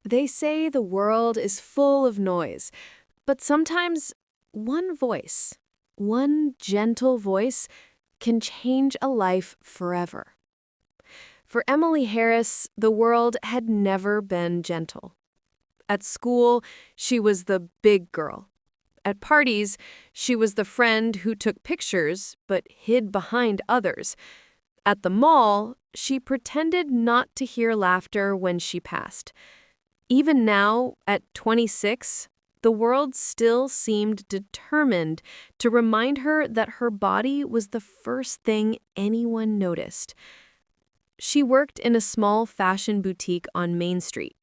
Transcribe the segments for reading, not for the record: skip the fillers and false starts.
They say the world is full of noise, but sometimes one voice, one gentle voice, can change a life forever. For Emily Harris, the world had never been gentle. At school, she was the big girl. At parties, she was the friend who took pictures but hid behind others. At the mall, she pretended not to hear laughter when she passed. Even now, at 26, the world still seemed determined to remind her that her body was the first thing anyone noticed. She worked in a small fashion boutique on Main Street.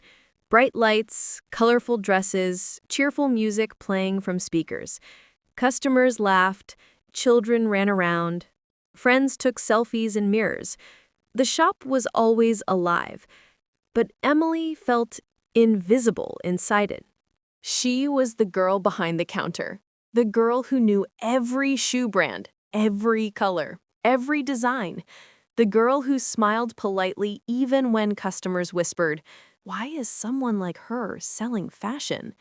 Bright lights, colorful dresses, cheerful music playing from speakers. Customers laughed, children ran around, friends took selfies in mirrors. The shop was always alive, but Emily felt invisible inside it. She was the girl behind the counter, the girl who knew every shoe brand, every color, every design, the girl who smiled politely even when customers whispered, "Why is someone like her selling fashion?"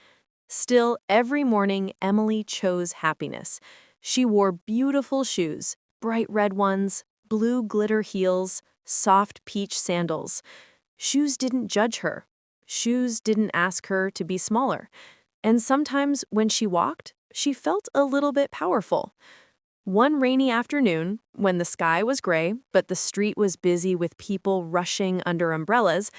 Still, every morning, Emily chose happiness. She wore beautiful shoes, bright red ones, blue glitter heels, soft peach sandals. Shoes didn't judge her. Shoes didn't ask her to be smaller. And sometimes when she walked, she felt a little bit powerful. One rainy afternoon, when the sky was gray, but the street was busy with people rushing under umbrellas,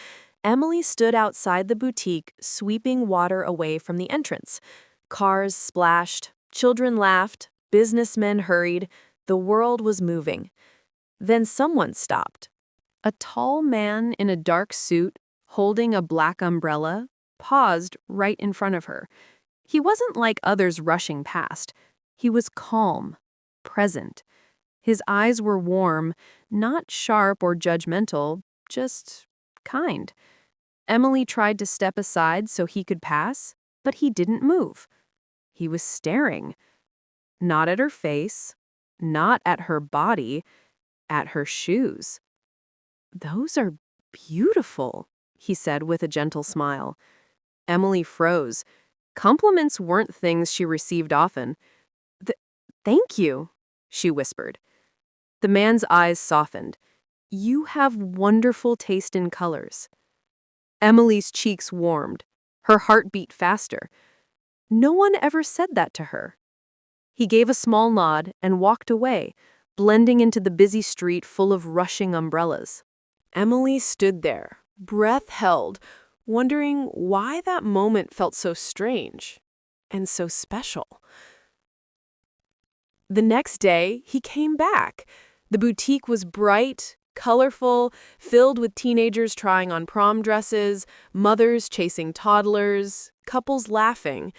Emily stood outside the boutique, sweeping water away from the entrance. Cars splashed, children laughed, businessmen hurried, the world was moving. Then someone stopped. A tall man in a dark suit, holding a black umbrella, paused right in front of her. He wasn't like others rushing past. He was calm, present. His eyes were warm, not sharp or judgmental, just kind. Emily tried to step aside so he could pass, but he didn't move. He was staring. Not at her face, not at her body, at her shoes. "Those are beautiful," he said with a gentle smile. Emily froze. Compliments weren't things she received often. Thank you," she whispered. The man's eyes softened. "You have wonderful taste in colors." Emily's cheeks warmed. Her heart beat faster. No one ever said that to her. He gave a small nod and walked away, blending into the busy street full of rushing umbrellas. Emily stood there, breath held, wondering why that moment felt so strange and so special. The next day, he came back. The boutique was bright, colorful, filled with teenagers trying on prom dresses, mothers chasing toddlers, couples laughing.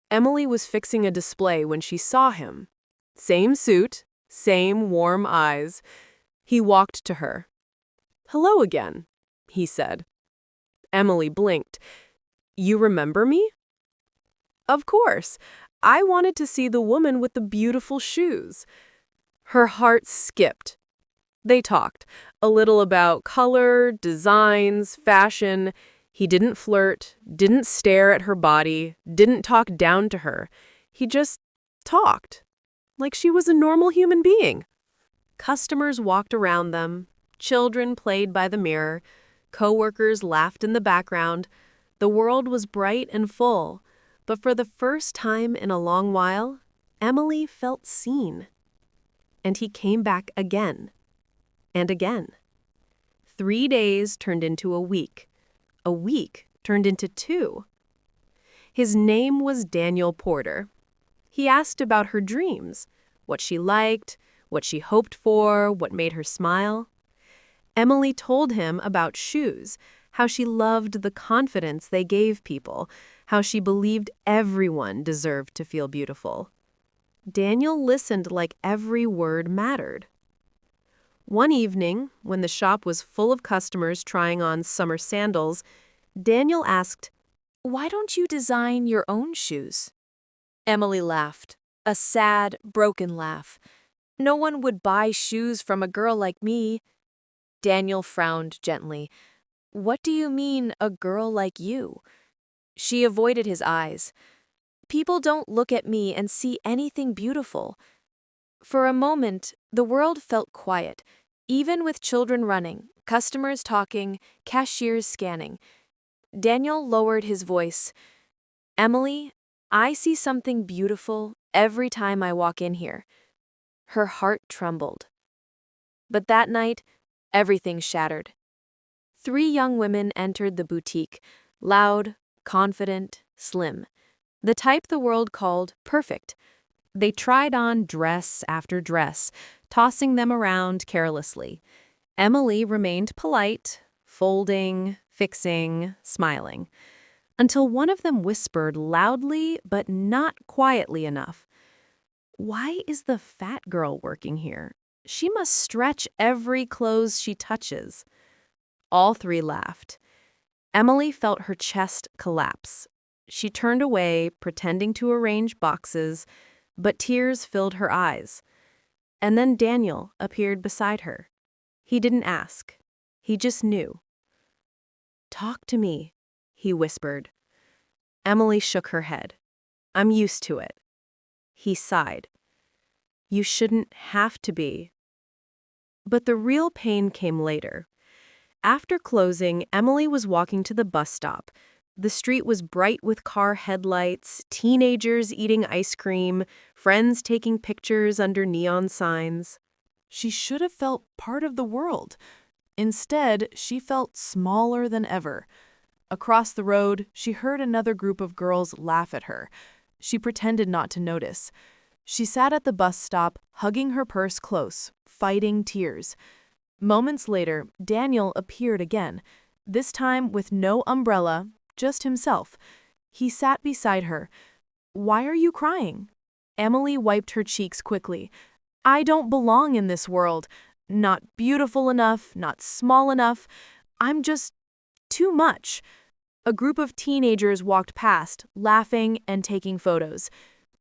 Emily was fixing a display when she saw him. Same suit, same warm eyes. He walked to her. "Hello again," he said. Emily blinked. "You remember me?" "Of course. I wanted to see the woman with the beautiful shoes." Her heart skipped. They talked, a little about color, designs, fashion. He didn't flirt, didn't stare at her body, didn't talk down to her. He just talked, like she was a normal human being. Customers walked around them, children played by the mirror, coworkers laughed in the background. The world was bright and full, but for the first time in a long while, Emily felt seen. And he came back again. And again. 3 days turned into a week. A week turned into 2. His name was Daniel Porter. He asked about her dreams, what she liked, what she hoped for, what made her smile. Emily told him about shoes, how she loved the confidence they gave people, how she believed everyone deserved to feel beautiful. Daniel listened like every word mattered. One evening, when the shop was full of customers trying on summer sandals, Daniel asked, "Why don't you design your own shoes?" Emily laughed, a sad, broken laugh. "No one would buy shoes from a girl like me." Daniel frowned gently. "What do you mean, a girl like you?" She avoided his eyes. "People don't look at me and see anything beautiful." For a moment, the world felt quiet, even with children running, customers talking, cashiers scanning. Daniel lowered his voice. "Emily, I see something beautiful every time I walk in here." Her heart trembled. But that night, everything shattered. 3 young women entered the boutique, loud, confident, slim. The type the world called perfect. They tried on dress after dress, tossing them around carelessly. Emily remained polite, folding, fixing, smiling, until one of them whispered loudly but not quietly enough, "Why is the fat girl working here? She must stretch every clothes she touches." All 3 laughed. Emily felt her chest collapse. She turned away, pretending to arrange boxes, but tears filled her eyes. And then Daniel appeared beside her. He didn't ask. He just knew. "Talk to me," he whispered. Emily shook her head. "I'm used to it." He sighed. "You shouldn't have to be." But the real pain came later. After closing, Emily was walking to the bus stop. The street was bright with car headlights, teenagers eating ice cream, friends taking pictures under neon signs. She should have felt part of the world. Instead, she felt smaller than ever. Across the road, she heard another group of girls laugh at her. She pretended not to notice. She sat at the bus stop, hugging her purse close, fighting tears. Moments later, Daniel appeared again, this time with no umbrella, just himself. He sat beside her. "Why are you crying?" Emily wiped her cheeks quickly. "I don't belong in this world. Not beautiful enough, not small enough. I'm just too much." A group of teenagers walked past, laughing and taking photos.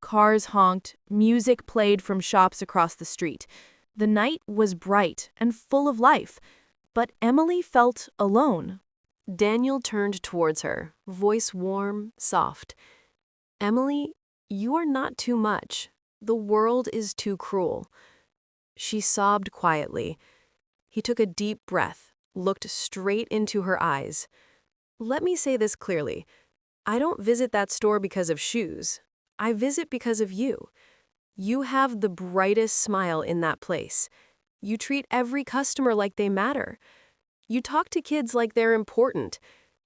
Cars honked, music played from shops across the street. The night was bright and full of life, but Emily felt alone. Daniel turned towards her, voice warm, soft. "Emily, you are not too much. The world is too cruel." She sobbed quietly. He took a deep breath, looked straight into her eyes. "Let me say this clearly. I don't visit that store because of shoes. I visit because of you. You have the brightest smile in that place. You treat every customer like they matter. You talk to kids like they're important.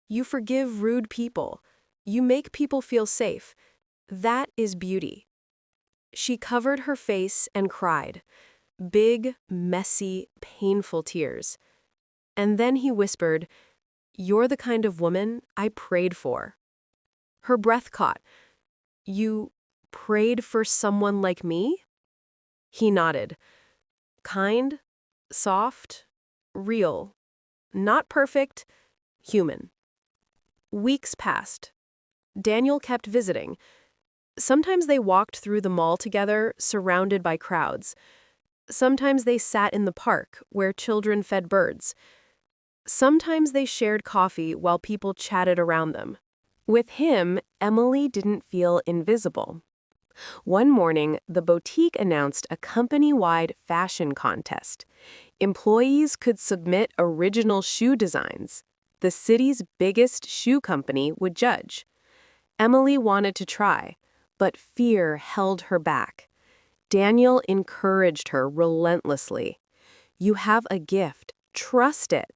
You forgive rude people. You make people feel safe. That is beauty." She covered her face and cried. Big, messy, painful tears. And then he whispered, "You're the kind of woman I prayed for." Her breath caught. "You prayed for someone like me?" He nodded. "Kind, soft, real. Not perfect, human." Weeks passed. Daniel kept visiting. Sometimes they walked through the mall together, surrounded by crowds. Sometimes they sat in the park, where children fed birds. Sometimes they shared coffee while people chatted around them. With him, Emily didn't feel invisible. One morning, the boutique announced a company-wide fashion contest. Employees could submit original shoe designs. The city's biggest shoe company would judge. Emily wanted to try, but fear held her back. Daniel encouraged her relentlessly. "You have a gift. Trust it."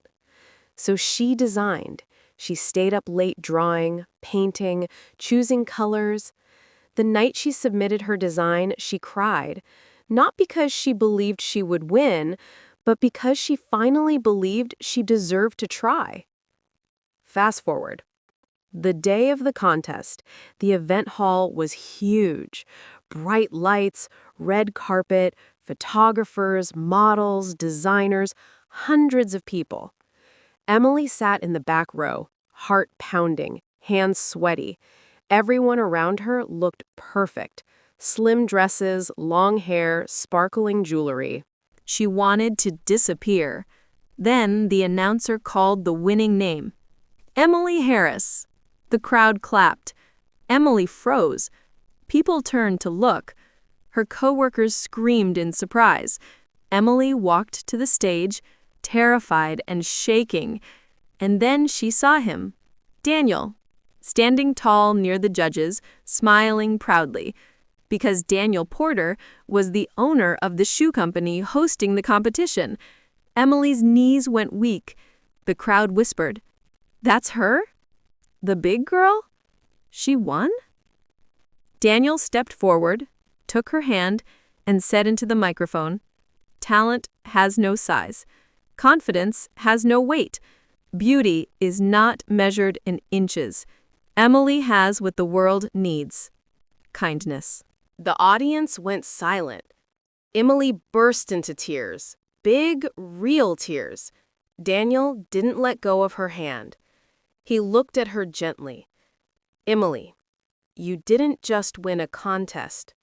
So she designed. She stayed up late drawing, painting, choosing colors. The night she submitted her design, she cried, not because she believed she would win, but because she finally believed she deserved to try. Fast forward. The day of the contest, the event hall was huge. Bright lights, red carpet, photographers, models, designers, hundreds of people. Emily sat in the back row, heart pounding, hands sweaty. Everyone around her looked perfect. Slim dresses, long hair, sparkling jewelry. She wanted to disappear. Then the announcer called the winning name. Emily Harris. The crowd clapped. Emily froze. People turned to look. Her coworkers screamed in surprise. Emily walked to the stage, terrified and shaking. And then she saw him, Daniel, standing tall near the judges, smiling proudly. Because Daniel Porter was the owner of the shoe company hosting the competition. Emily's knees went weak. The crowd whispered, "That's her? The big girl? She won?" Daniel stepped forward, took her hand, and said into the microphone, "Talent has no size. Confidence has no weight. Beauty is not measured in inches. Emily has what the world needs: kindness." The audience went silent. Emily burst into tears, big, real tears. Daniel didn't let go of her hand. He looked at her gently. "Emily, you didn't just win a contest.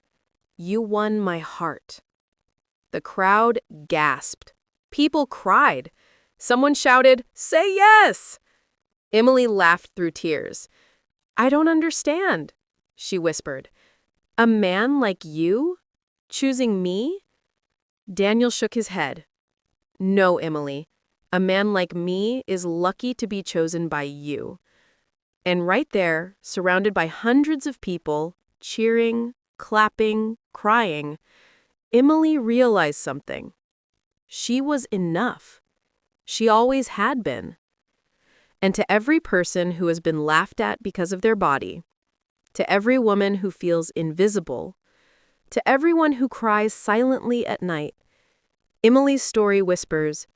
You won my heart." The crowd gasped. People cried. Someone shouted, "Say yes!" Emily laughed through tears. "I don't understand," she whispered. "A man like you? Choosing me?" Daniel shook his head. "No, Emily. A man like me is lucky to be chosen by you." And right there, surrounded by hundreds of people, cheering, clapping, crying, Emily realized something. She was enough. She always had been. And to every person who has been laughed at because of their body, to every woman who feels invisible, to everyone who cries silently at night, Emily's story whispers,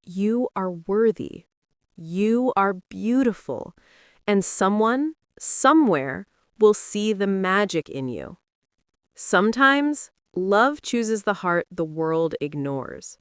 "You are worthy. You are beautiful. And someone, somewhere, will see the magic in you." Sometimes, love chooses the heart the world ignores.